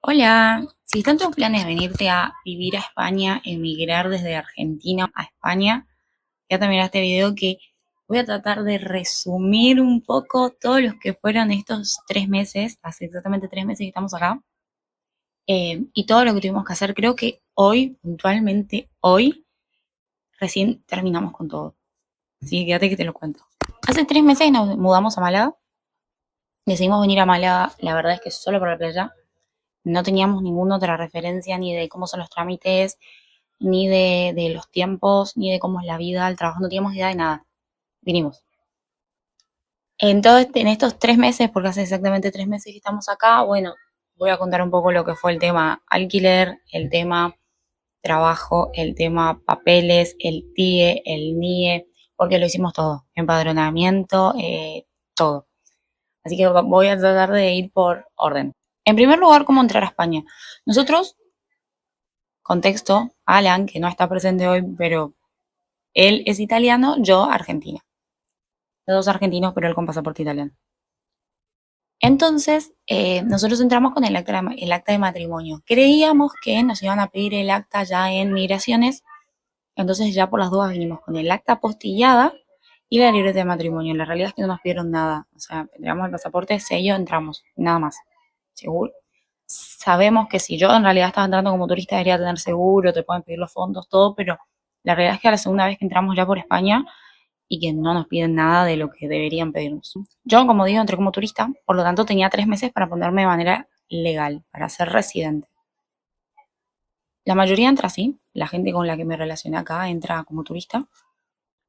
Hola, si están tus planes de venirte a vivir a España, emigrar desde Argentina a España, ya te miraste este video que voy a tratar de resumir un poco todos los que fueron estos 3 meses, hace exactamente 3 meses que estamos acá, y todo lo que tuvimos que hacer. Creo que hoy, puntualmente hoy, recién terminamos con todo. Así que quédate que te lo cuento. Hace 3 meses nos mudamos a Málaga, decidimos venir a Málaga, la verdad es que solo por la playa. No teníamos ninguna otra referencia ni de cómo son los trámites, ni de los tiempos, ni de cómo es la vida, el trabajo, no teníamos idea de nada. Vinimos. En estos 3 meses, porque hace exactamente 3 meses que estamos acá, bueno, voy a contar un poco lo que fue el tema alquiler, el tema trabajo, el tema papeles, el TIE, el NIE, porque lo hicimos todo, empadronamiento, todo. Así que voy a tratar de ir por orden. En primer lugar, ¿cómo entrar a España? Nosotros, contexto, Alan, que no está presente hoy, pero él es italiano, yo argentina. Los dos argentinos, pero él con pasaporte italiano. Entonces, nosotros entramos con el acta de matrimonio. Creíamos que nos iban a pedir el acta ya en migraciones, entonces ya por las dudas vinimos con el acta apostillada y la libreta de matrimonio. La realidad es que no nos pidieron nada. O sea, entregamos el pasaporte, sello, entramos, nada más. Seguro. Sabemos que si yo en realidad estaba entrando como turista debería tener seguro, te pueden pedir los fondos, todo, pero la realidad es que a la segunda vez que entramos ya por España y que no nos piden nada de lo que deberían pedirnos. Yo, como digo, entré como turista, por lo tanto tenía 3 meses para ponerme de manera legal, para ser residente. La mayoría entra así, la gente con la que me relacioné acá entra como turista.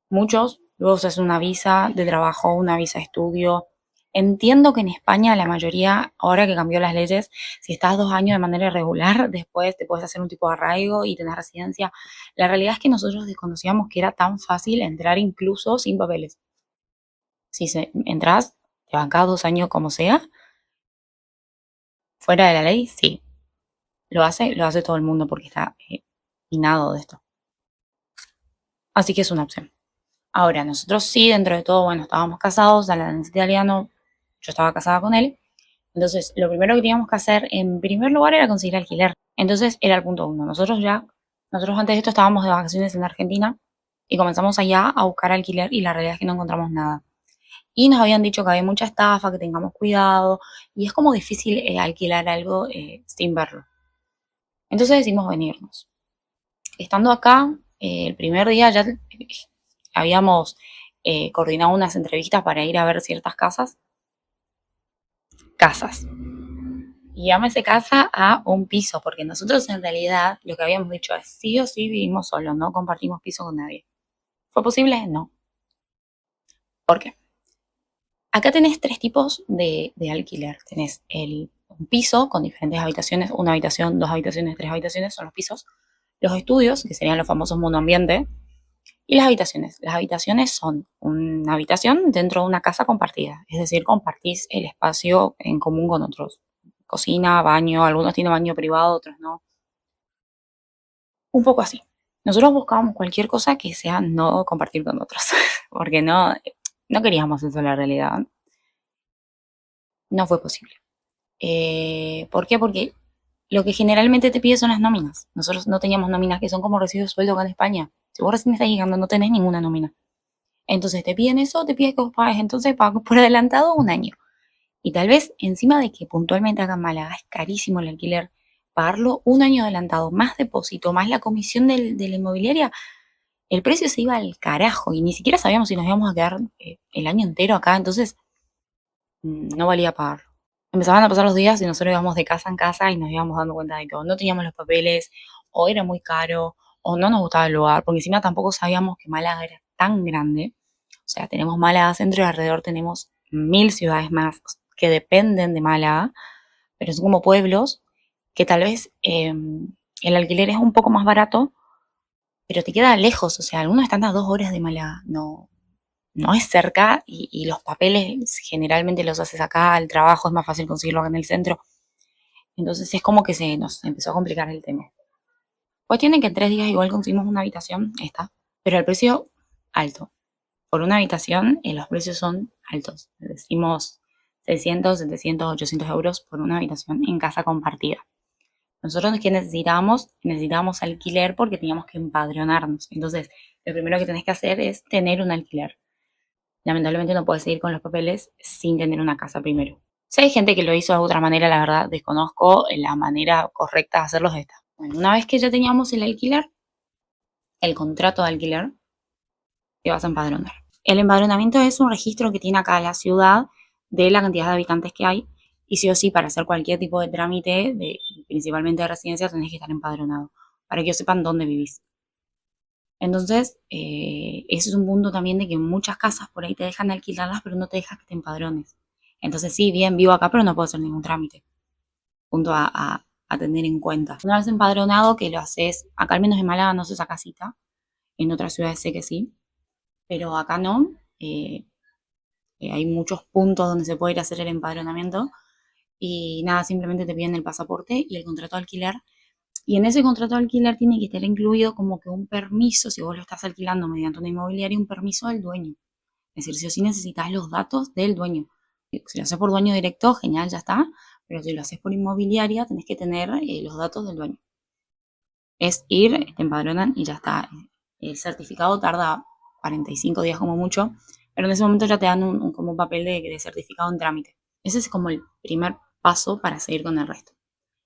Muchos luego se hace una visa de trabajo, una visa de estudio. Entiendo que en España la mayoría, ahora que cambió las leyes, si estás 2 años de manera irregular, después te puedes hacer un tipo de arraigo y tener residencia. La realidad es que nosotros desconocíamos que era tan fácil entrar incluso sin papeles. Si entras, te bancás 2 años como sea, fuera de la ley, sí. Lo hace todo el mundo porque está minado de esto. Así que es una opción. Ahora, nosotros sí, dentro de todo, bueno, estábamos casados, Alan es italiano, yo estaba casada con él. Entonces, lo primero que teníamos que hacer, en primer lugar, era conseguir alquiler. Entonces, era el punto uno. Nosotros antes de esto estábamos de vacaciones en Argentina y comenzamos allá a buscar alquiler y la realidad es que no encontramos nada. Y nos habían dicho que había mucha estafa, que tengamos cuidado y es como difícil alquilar algo sin verlo. Entonces decidimos venirnos. Estando acá, el primer día ya habíamos coordinado unas entrevistas para ir a ver ciertas casas. Casas. Y llámese casa a un piso, porque nosotros en realidad lo que habíamos dicho es sí o sí vivimos solos, no compartimos piso con nadie. ¿Fue posible? No. ¿Por qué? Acá tenés tres tipos de alquiler. Tenés un piso con diferentes habitaciones, una habitación, dos habitaciones, tres habitaciones, son los pisos. Los estudios, que serían los famosos monoambiente, y las habitaciones. Las habitaciones son una habitación dentro de una casa compartida, es decir, compartís el espacio en común con otros. Cocina, baño, algunos tienen baño privado, otros no. Un poco así. Nosotros buscábamos cualquier cosa que sea no compartir con otros, porque no queríamos eso en la realidad. No fue posible. ¿Por qué? Porque lo que generalmente te pide son las nóminas. Nosotros no teníamos nóminas que son como recibos de sueldo acá en España. Si vos recién estás llegando, no tenés ninguna nómina. Entonces te piden eso, te piden que vos pagues. Entonces pago por adelantado un año. Y tal vez encima de que puntualmente acá en Málaga es carísimo el alquiler, pagarlo un año adelantado, más depósito, más la comisión de la inmobiliaria, el precio se iba al carajo y ni siquiera sabíamos si nos íbamos a quedar el año entero acá. Entonces no valía pagarlo. Empezaban a pasar los días y nosotros íbamos de casa en casa y nos íbamos dando cuenta de que o no teníamos los papeles, o era muy caro, o no nos gustaba el lugar, porque encima tampoco sabíamos que Málaga era tan grande. O sea, tenemos Málaga centro y alrededor tenemos 1000 ciudades más que dependen de Málaga, pero son como pueblos que tal vez el alquiler es un poco más barato, pero te queda lejos. O sea, algunos están a 2 horas de Málaga, no es cerca y los papeles generalmente los haces acá, el trabajo es más fácil conseguirlo acá en el centro. Entonces es como que se nos empezó a complicar el tema. Pues tienen que en 3 días igual conseguimos una habitación, esta, pero el precio alto. Por una habitación los precios son altos. Decimos 600, 700, 800 euros por una habitación en casa compartida. Nosotros, ¿qué necesitábamos? Necesitábamos alquiler porque teníamos que empadronarnos. Entonces, lo primero que tenés que hacer es tener un alquiler. Lamentablemente no puedes seguir con los papeles sin tener una casa primero. Si hay gente que lo hizo de otra manera, la verdad desconozco la manera correcta de hacerlo de esta. Bueno, una vez que ya teníamos el alquiler, el contrato de alquiler, te vas a empadronar. El empadronamiento es un registro que tiene acá la ciudad de la cantidad de habitantes que hay y sí o sí para hacer cualquier tipo de trámite, principalmente de residencia, tenés que estar empadronado para que ellos sepan dónde vivís. Entonces, ese es un punto también de que muchas casas por ahí te dejan alquilarlas, pero no te dejan que te empadrones. Entonces, sí, bien, vivo acá, pero no puedo hacer ningún trámite. Punto a tener en cuenta. Una vez empadronado, que lo haces, acá al menos en Málaga no se saca cita, en otras ciudades sé que sí, pero acá no. Hay muchos puntos donde se puede ir a hacer el empadronamiento y nada, simplemente te piden el pasaporte y el contrato de alquiler. Y en ese contrato de alquiler tiene que estar incluido como que un permiso, si vos lo estás alquilando mediante una inmobiliaria, un permiso del dueño. Es decir, si o sí necesitas los datos del dueño. Si lo haces por dueño directo, genial, ya está. Pero si lo haces por inmobiliaria, tenés que tener los datos del dueño. Es ir, te empadronan y ya está. El certificado tarda 45 días como mucho, pero en ese momento ya te dan como un papel de certificado en trámite. Ese es como el primer paso para seguir con el resto.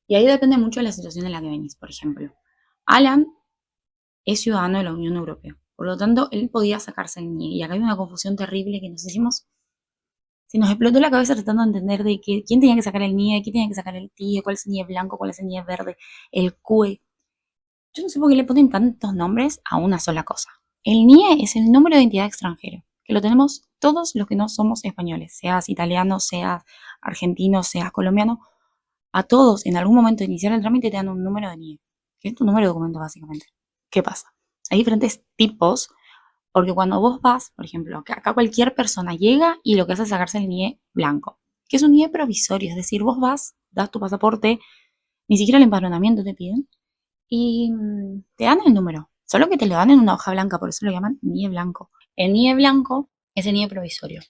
Y ahí depende mucho de la situación en la que venís. Por ejemplo, Alan es ciudadano de la Unión Europea. Por lo tanto, él podía sacarse el NIE. Y acá hay una confusión terrible que nos hicimos. Se nos explotó la cabeza tratando de entender de quién tenía que sacar el NIE, quién tenía que sacar el TIE, cuál es el NIE blanco, cuál es el NIE verde, el CUE. Yo no sé por qué le ponen tantos nombres a una sola cosa. El NIE es el número de identidad extranjero, que lo tenemos todos los que no somos españoles, seas italiano, seas argentino, seas colombiano. A todos, en algún momento de iniciar el trámite, te dan un número de NIE, que es tu número de documento básicamente. ¿Qué pasa? Hay diferentes tipos, porque cuando vos vas, por ejemplo, acá cualquier persona llega y lo que hace es sacarse el NIE blanco, que es un NIE provisorio, es decir, vos vas, das tu pasaporte, ni siquiera el empadronamiento te piden, y te dan el número, solo que te lo dan en una hoja blanca, por eso lo llaman NIE blanco. El NIE blanco es el NIE provisorio.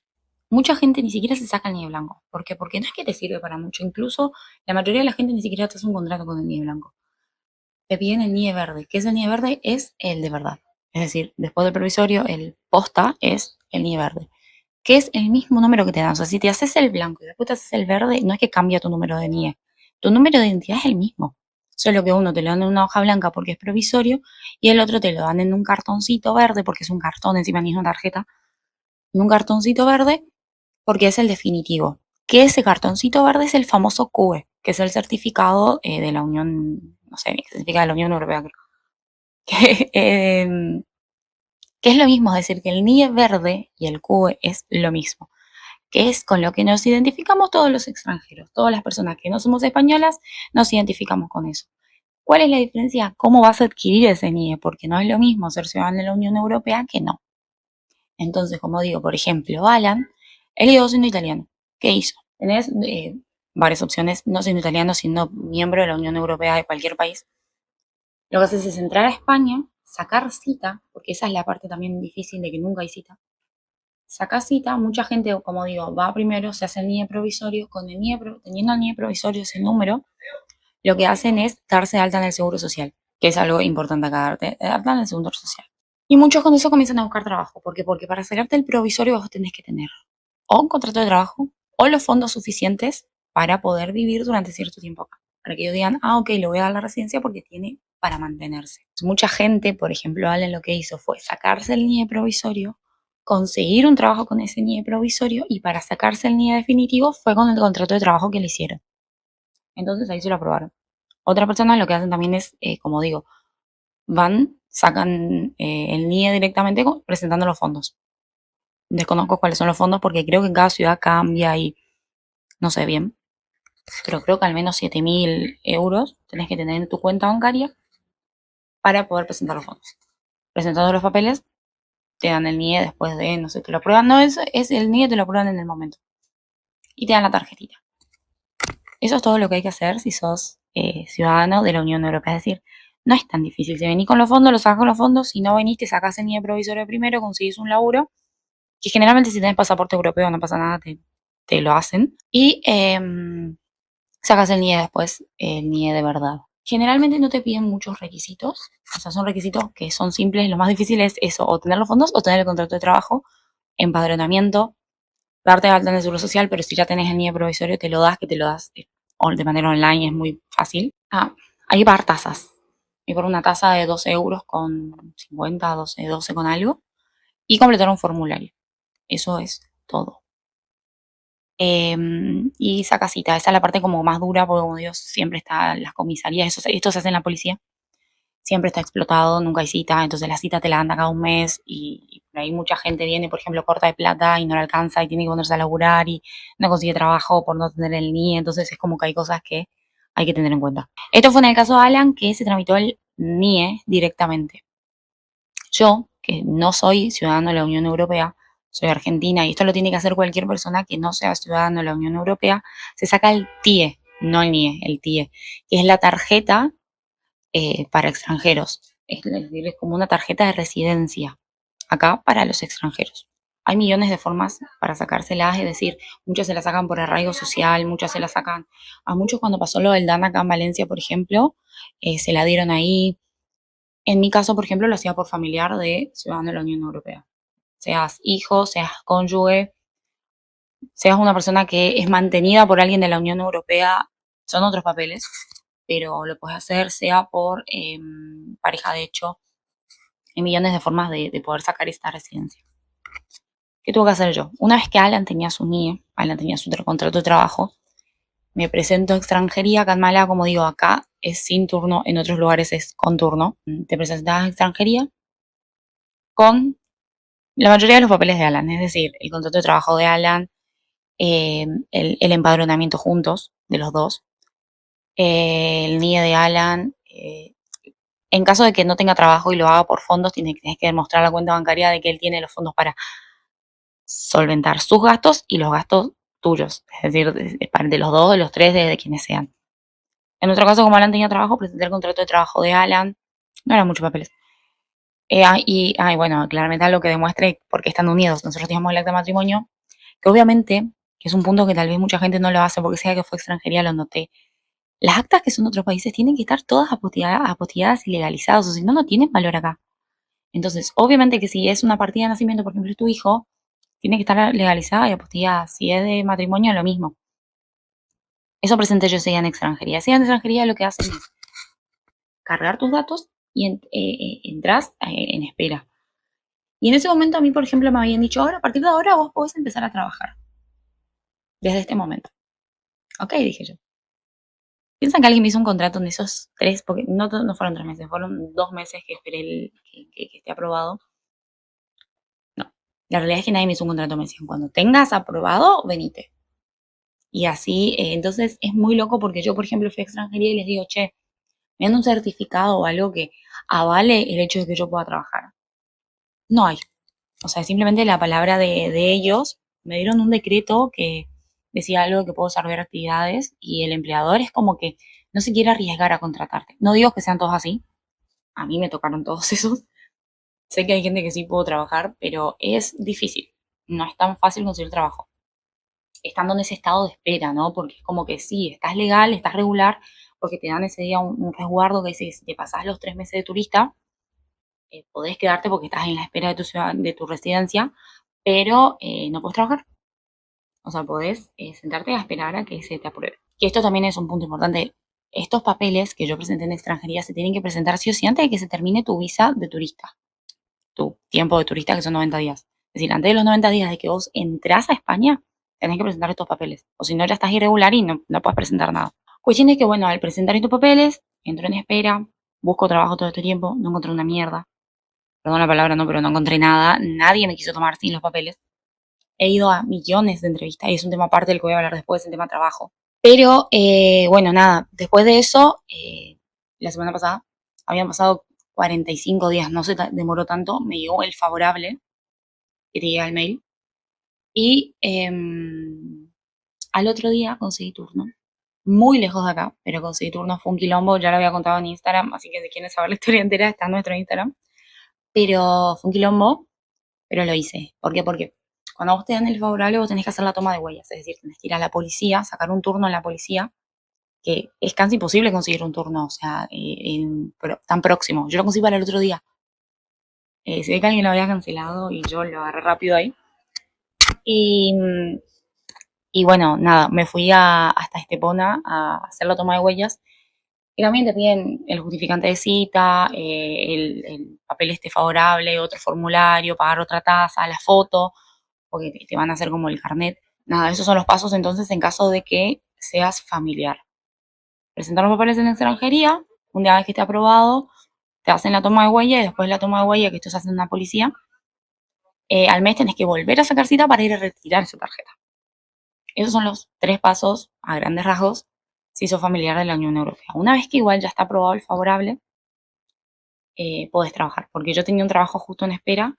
Mucha gente ni siquiera se saca el NIE blanco. ¿Por qué? Porque no es que te sirve para mucho. Incluso la mayoría de la gente ni siquiera te hace un contrato con el NIE blanco. Te piden el NIE verde. ¿Qué es el NIE verde? Es el de verdad. Es decir, después del provisorio, el posta es el NIE verde, que es el mismo número que te dan. O sea, si te haces el blanco y después te haces el verde, no es que cambia tu número de NIE. Tu número de identidad es el mismo. Solo que uno te lo dan en una hoja blanca porque es provisorio y el otro te lo dan en un cartoncito verde porque es un cartón, encima ni es una tarjeta, en un cartoncito verde porque es el definitivo. Que ese cartoncito verde es el famoso CUE, que es el certificado de la Unión, no sé, el certificado de la Unión Europea, creo. Que es lo mismo, es decir, que el NIE verde y el CUE es lo mismo, que es con lo que nos identificamos todos los extranjeros, todas las personas que no somos españolas, nos identificamos con eso. ¿Cuál es la diferencia? ¿Cómo vas a adquirir ese NIE? Porque no es lo mismo ser ciudadano de la Unión Europea que no. Entonces, como digo, por ejemplo, Alan, él llegó siendo italiano. ¿Qué hizo? Tenés varias opciones, no siendo italiano, siendo miembro de la Unión Europea de cualquier país. Lo que haces es entrar a España, sacar cita, porque esa es la parte también difícil de que nunca hay cita. Saca cita, mucha gente, como digo, va primero, se hace el NIE provisorio, con el NIE, teniendo el NIE provisorio ese número, lo que hacen es darse de alta en el Seguro Social, que es algo importante acá, darte de alta en el Seguro Social. Y muchos con eso comienzan a buscar trabajo. ¿Por qué? Porque para sacarte el provisorio vos tenés que tener o un contrato de trabajo o los fondos suficientes para poder vivir durante cierto tiempo acá. Para que ellos digan, ah, ok, le voy a dar la residencia porque tiene para mantenerse. Mucha gente, por ejemplo, Allen lo que hizo fue sacarse el NIE provisorio, conseguir un trabajo con ese NIE provisorio y para sacarse el NIE definitivo fue con el contrato de trabajo que le hicieron. Entonces ahí se lo aprobaron. Otras personas lo que hacen también es, como digo, van, sacan el NIE directamente presentando los fondos. Desconozco cuáles son los fondos porque creo que en cada ciudad cambia y no sé bien. Pero creo que al menos 7.000 euros tenés que tener en tu cuenta bancaria para poder presentar los fondos. Presentando los papeles, te dan el NIE después de, no sé, te lo aprueban. No, es el NIE, te lo aprueban en el momento. Y te dan la tarjetita. Eso es todo lo que hay que hacer si sos ciudadano de la Unión Europea. Es decir, no es tan difícil. Si venís con los fondos, los sacás con los fondos. Si no venís, te sacás el NIE provisorio primero, conseguís un laburo. Que generalmente si tenés pasaporte europeo no pasa nada, te lo hacen. Y sacas el NIE después, el NIE de verdad. Generalmente no te piden muchos requisitos, o sea, son requisitos que son simples. Lo más difícil es eso, o tener los fondos o tener el contrato de trabajo, empadronamiento, darte de alta en el seguro social, pero si ya tenés el NIE provisorio, te lo das, que te lo das de manera online, es muy fácil. Hay que pagar tasas. Y por una tasa de 12 euros con 50, 12 con algo, y completar un formulario. Eso es todo. Y esa casita, esa es la parte como más dura, porque como Dios siempre está en las comisarías, esto se hace en la policía, siempre está explotado, nunca hay cita, entonces la cita te la dan cada un mes y por ahí mucha gente viene, por ejemplo, corta de plata y no la alcanza y tiene que ponerse a laburar y no consigue trabajo por no tener el NIE, entonces es como que hay cosas que hay que tener en cuenta. Esto fue en el caso de Alan, que se tramitó el NIE directamente. Yo, que no soy ciudadano de la Unión Europea, soy argentina y esto lo tiene que hacer cualquier persona que no sea ciudadano de la Unión Europea, se saca el TIE, no el NIE, el TIE, que es la tarjeta para extranjeros. Es decir, es como una tarjeta de residencia acá para los extranjeros. Hay millones de formas para sacárselas, es decir, muchas se las sacan por arraigo social, muchas se las sacan, a muchos cuando pasó lo del DAN acá en Valencia, por ejemplo, se la dieron ahí. En mi caso, por ejemplo, lo hacía por familiar de ciudadano de la Unión Europea. Seas hijo, seas cónyuge, seas una persona que es mantenida por alguien de la Unión Europea, son otros papeles, pero lo puedes hacer sea por pareja de hecho. Hay millones de formas de poder sacar esta residencia. ¿Qué tuve que hacer yo? Una vez que Alan tenía su NIE, Alan tenía su contrato de trabajo, me presento a extranjería. Acá en Málaga, como digo, acá es sin turno, en otros lugares es con turno. Te presentas a extranjería con la mayoría de los papeles de Alan, es decir, el contrato de trabajo de Alan, el empadronamiento juntos de los dos, el NIE de Alan. En caso de que no tenga trabajo y lo haga por fondos, tienes que demostrar la cuenta bancaria de que él tiene los fondos para solventar sus gastos y los gastos tuyos, es decir, de los dos, de los tres, de quienes sean. En nuestro caso, como Alan tenía trabajo, presenté el contrato de trabajo de Alan, no eran muchos papeles. Bueno, claramente algo que demuestre por qué están unidos. Nosotros teníamos el acta de matrimonio, que obviamente, que es un punto que tal vez mucha gente no lo hace porque sea que fue extranjería, lo noté. Las actas que son de otros países tienen que estar todas apostilladas y legalizadas, o si no, no tienen valor acá. Entonces, obviamente que si es una partida de nacimiento, por ejemplo, es tu hijo, tiene que estar legalizada y apostillada. Si es de matrimonio, lo mismo. Eso presenté yo ese día en extranjería. Ese día en extranjería lo que hacen es cargar tus datos y entras en espera. Y en ese momento a mí, por ejemplo, me habían dicho, ahora, a partir de ahora vos podés empezar a trabajar. Desde este momento. Ok, dije yo. ¿Piensan que alguien me hizo un contrato en esos 3? Porque no fueron 3 meses, fueron 2 meses que esperé que esté aprobado. No. La realidad es que nadie me hizo un contrato. Me decían, cuando tengas aprobado, venite. Y así, entonces es muy loco porque yo, por ejemplo, fui a extranjería y les digo, che, me dan un certificado o algo que avale el hecho de que yo pueda trabajar. No hay. O sea, simplemente la palabra de ellos. Me dieron un decreto que decía algo que puedo desarrollar actividades y el empleador es como que no se quiere arriesgar a contratarte. No digo que sean todos así. A mí me tocaron todos esos. Sé que hay gente que sí puedo trabajar, pero es difícil. No es tan fácil conseguir trabajo estando en ese estado de espera, ¿no? Porque es como que sí, estás legal, estás regular, porque te dan ese día un resguardo que dice que si te pasás los 3 meses de turista, podés quedarte porque estás en la espera de tu ciudad, de tu residencia, pero no puedes trabajar. O sea, podés sentarte a esperar a que se te apruebe. Y esto también es un punto importante. Estos papeles que yo presenté en extranjería se tienen que presentar sí o sí antes de que se termine tu visa de turista, tu tiempo de turista, que son 90 días. Es decir, antes de los 90 días de que vos entrás a España, tenés que presentar estos papeles. O si no, ya estás irregular y no puedes presentar nada. Cuestión es que, bueno, al presentar estos papeles, entro en espera, busco trabajo todo este tiempo, no encontré una mierda. Perdón la palabra, no, pero no encontré nada. Nadie me quiso tomar sin los papeles. He ido a millones de entrevistas y es un tema aparte del que voy a hablar después, el tema trabajo. Pero, bueno, nada, después de eso, la semana pasada, habían pasado 45 días, no se demoró tanto, me llegó el favorable, que te llega el mail, y al otro día conseguí turno, muy lejos de acá, pero conseguí turno, fue un quilombo, ya lo había contado en Instagram, así que si quieren saber la historia entera está en nuestro Instagram, pero fue un quilombo, pero lo hice. ¿Por qué? Porque cuando vos te dan el favorable, vos tenés que hacer la toma de huellas, es decir, tenés que ir a la policía, sacar un turno en la policía, que es casi imposible conseguir un turno, o sea, tan próximo. Yo lo conseguí para el otro día. Se ve que alguien lo había cancelado y yo lo agarré rápido ahí. Y, y bueno, nada, me fui hasta Estepona a hacer la toma de huellas. Y también te piden el justificante de cita, el papel este favorable, otro formulario, pagar otra tasa, la foto, porque te van a hacer como el carnet. Nada, esos son los pasos entonces en caso de que seas familiar. Presentar los papeles en la extranjería, una vez que esté aprobado, te hacen la toma de huella y después de la toma de huella, que esto se hace en una policía, al mes tenés que volver a sacar cita para ir a retirar esa tarjeta. Esos son los 3 pasos, a grandes rasgos, si sos familiar de la Unión Europea. Una vez que igual ya está aprobado el favorable, podés trabajar. Porque yo tenía un trabajo justo en espera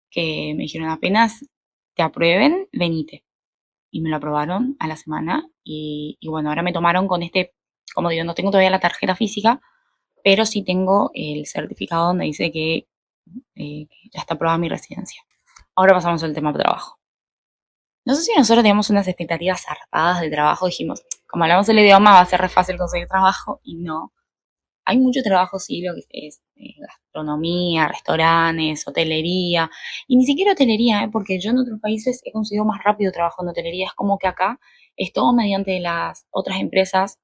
que me dijeron apenas te aprueben, venite. Y me lo aprobaron a la semana. Y bueno, ahora me tomaron con como digo, no tengo todavía la tarjeta física, pero sí tengo el certificado donde dice que ya está aprobada mi residencia. Ahora pasamos al tema de trabajo. No sé si nosotros teníamos unas expectativas zarpadas de trabajo, dijimos, como hablamos el idioma va a ser re fácil conseguir trabajo, y no. Hay mucho trabajo, sí, lo que es gastronomía, restaurantes, hotelería, y ni siquiera hotelería, porque yo en otros países he conseguido más rápido trabajo en hotelería, es como que acá es todo mediante las otras empresas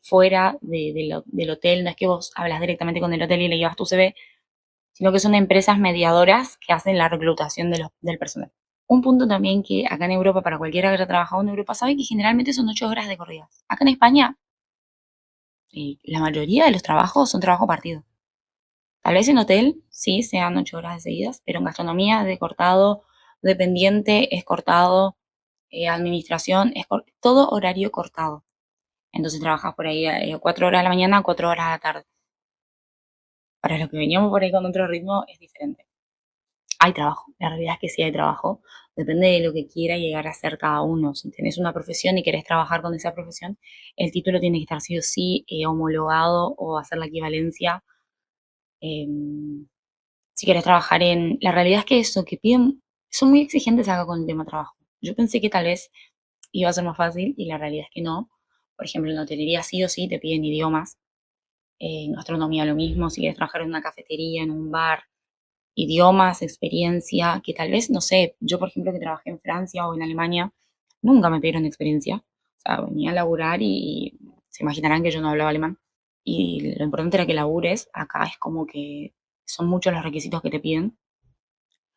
fuera del hotel, no es que vos hablas directamente con el hotel y le llevas tu CV, sino que son empresas mediadoras que hacen la reclutación del personal. Un punto también que acá en Europa, para cualquiera que haya trabajado en Europa, sabe que generalmente son 8 horas de corridas. Acá en España, la mayoría de los trabajos son trabajo partido. Tal vez en hotel, sí, sean 8 horas de seguidas, pero en gastronomía de cortado, dependiente es cortado, administración es todo horario cortado. Entonces trabajas por ahí 4 horas a la mañana, 4 horas a la tarde. Para los que veníamos por ahí con otro ritmo es diferente. Hay trabajo, la realidad es que sí hay trabajo, depende de lo que quiera llegar a ser cada uno. Si tenés una profesión y querés trabajar con esa profesión, el título tiene que estar sí o sí homologado o hacer la equivalencia. em, si querés trabajar la realidad es que eso que piden, son muy exigentes acá con el tema trabajo. Yo pensé que tal vez iba a ser más fácil y la realidad es que no. Por ejemplo, en hotelería sí o sí te piden idiomas, en gastronomía lo mismo, si quieres trabajar en una cafetería, en un bar, idiomas, experiencia, que tal vez, no sé, yo por ejemplo que trabajé en Francia o en Alemania, nunca me pidieron experiencia. O sea, venía a laburar y se imaginarán que yo no hablaba alemán. Y lo importante era que labures. Acá es como que son muchos los requisitos que te piden.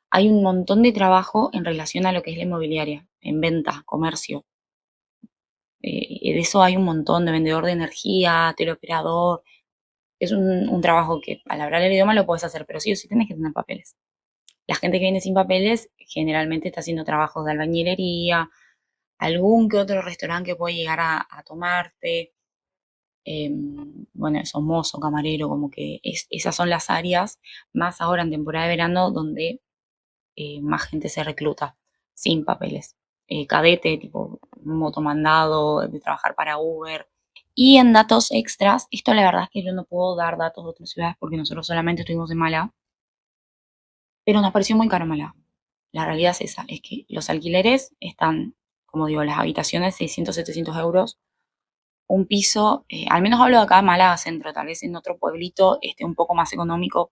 Hay un montón de trabajo en relación a lo que es la inmobiliaria, en venta, comercio. De eso hay un montón, de vendedor de energía, teleoperador. Es un trabajo que al hablar el idioma lo puedes hacer, pero sí o sí tienes que tener papeles. La gente que viene sin papeles generalmente está haciendo trabajos de albañilería, algún que otro restaurante que puede llegar a tomarte, bueno, eso, mozo, camarero, como que esas son las áreas, más ahora en temporada de verano, donde más gente se recluta sin papeles. Cadete, tipo motomandado, de trabajar para Uber. Y en datos extras, esto la verdad es que yo no puedo dar datos de otras ciudades porque nosotros solamente estuvimos en Málaga, pero nos pareció muy caro Málaga. La realidad es esa, es que los alquileres están, como digo, las habitaciones 600, 700 euros. Un piso, al menos hablo de acá, Málaga Centro, tal vez en otro pueblito esté un poco más económico,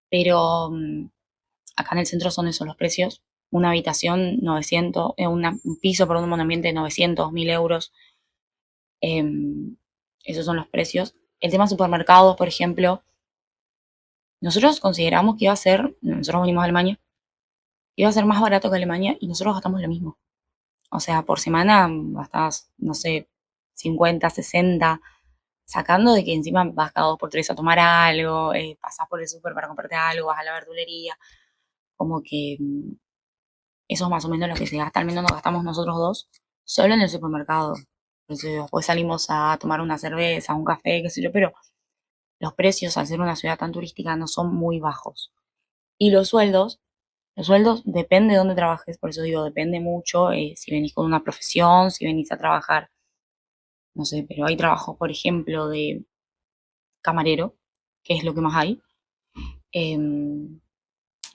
pero acá en el centro son esos los precios. Una habitación 900, un piso por un monoambiente 900, 1000 euros. Esos son los precios. El tema supermercados, por ejemplo, nosotros consideramos que iba a ser, nosotros venimos de Alemania, iba a ser más barato que Alemania y nosotros gastamos lo mismo. O sea, por semana gastabas, no sé, 50, 60, sacando de que encima vas cada 2 por 3 a tomar algo, pasás por el súper para comprarte algo, vas a la verdulería, como que eso es más o menos lo que se gasta, al menos nos gastamos nosotros dos, solo en el supermercado. Entonces, después salimos a tomar una cerveza, un café, qué sé yo, pero los precios al ser una ciudad tan turística no son muy bajos. Y los sueldos depende de dónde trabajes, por eso digo, depende mucho si venís con una profesión, si venís a trabajar, no sé, pero hay trabajos, por ejemplo, de camarero, que es lo que más hay, em,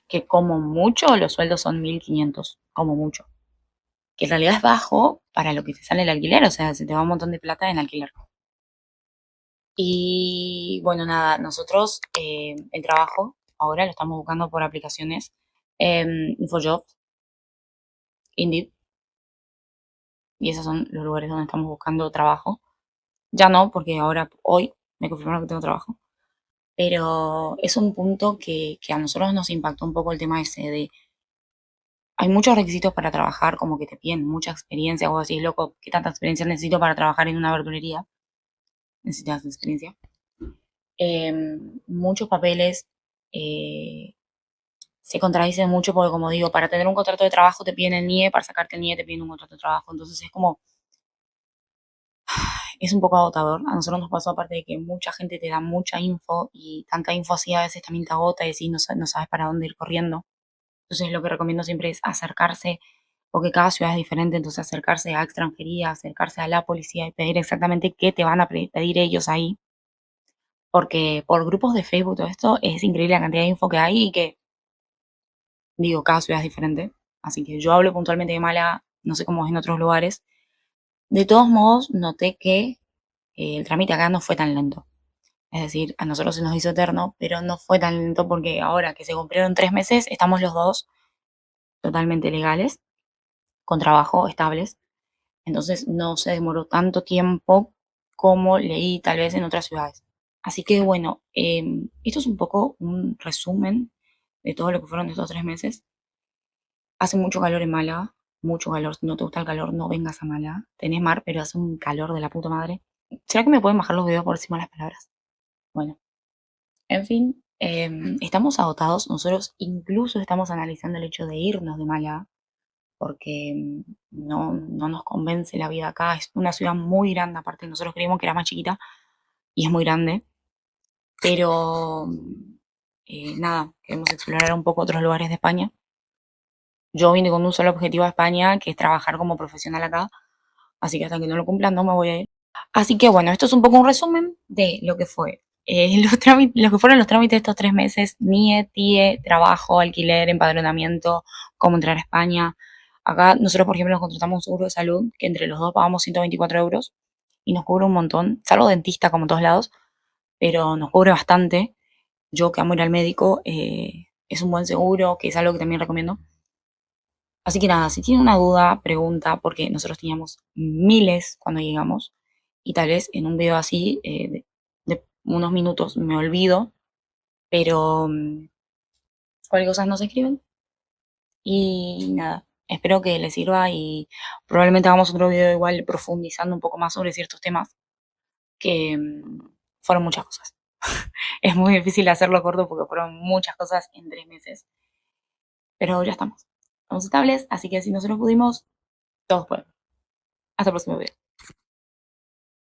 que como mucho los sueldos son 1500 como mucho. que en realidad es bajo para lo que te sale el alquiler, o sea, se te va un montón de plata en alquiler. Y bueno, nada, nosotros el trabajo ahora lo estamos buscando por aplicaciones, InfoJobs, Indeed, y esos son los lugares donde estamos buscando trabajo. Ya no, porque ahora, hoy, me confirmaron que tengo trabajo, pero es un punto que a nosotros nos impactó un poco el tema ese de, hay muchos requisitos para trabajar, como que te piden mucha experiencia, o vos decís, loco, ¿qué tanta experiencia necesito para trabajar en una verdulería? Necesitas experiencia. Muchos papeles, eh, se contradicen mucho porque, como digo, para tener un contrato de trabajo te piden el NIE, para sacarte el NIE te piden un contrato de trabajo. Entonces es como, es un poco agotador. A nosotros nos pasó, aparte de que mucha gente te da mucha info y tanta info así a veces también te agota y decís, no sabes para dónde ir corriendo. Entonces lo que recomiendo siempre es acercarse, porque cada ciudad es diferente, entonces acercarse a extranjería, acercarse a la policía y pedir exactamente qué te van a pedir ellos ahí. Porque por grupos de Facebook, todo esto, es increíble la cantidad de info que hay y que, digo, cada ciudad es diferente. Así que yo hablo puntualmente de Málaga, no sé cómo es en otros lugares. De todos modos, noté que el trámite acá no fue tan lento. Es decir, a nosotros se nos hizo eterno, pero no fue tan lento porque ahora que se cumplieron 3 meses, estamos los dos totalmente legales, con trabajo estables. Entonces no se demoró tanto tiempo como leí tal vez en otras ciudades. Así que bueno, esto es un poco un resumen de todo lo que fueron estos 3 meses. Hace mucho calor en Málaga, mucho calor. Si no te gusta el calor, no vengas a Málaga. Tenés mar, pero hace un calor de la puta madre. ¿Será que me pueden bajar los videos por encima de las palabras? Bueno, en fin, estamos agotados. Nosotros incluso estamos analizando el hecho de irnos de Málaga porque no nos convence la vida acá. Es una ciudad muy grande, aparte nosotros creímos que era más chiquita y es muy grande. Pero nada, queremos explorar un poco otros lugares de España. Yo vine con un solo objetivo a España, que es trabajar como profesional acá, así que hasta que no lo cumpla no me voy a ir. Así que bueno, esto es un poco un resumen de lo que fue lo que fueron los trámites de estos 3 meses: NIE, TIE, trabajo, alquiler, empadronamiento, cómo entrar a España. Acá nosotros, por ejemplo, nos contratamos un seguro de salud que entre los dos pagamos 124 euros y nos cubre un montón, salvo dentista como en todos lados, pero nos cubre bastante. Yo que amo ir al médico, es un buen seguro, que es algo que también recomiendo. Así que nada, si tiene una duda, pregunta, porque nosotros teníamos miles cuando llegamos y tal vez en un video así de unos minutos me olvido, pero cualquier cosa nos escriben y nada, espero que les sirva y probablemente hagamos otro video igual profundizando un poco más sobre ciertos temas que fueron muchas cosas. Es muy difícil hacerlo corto porque fueron muchas cosas en 3 meses, pero ya estamos. Estamos estables, así que si nosotros pudimos, todos pueden. Hasta el próximo video.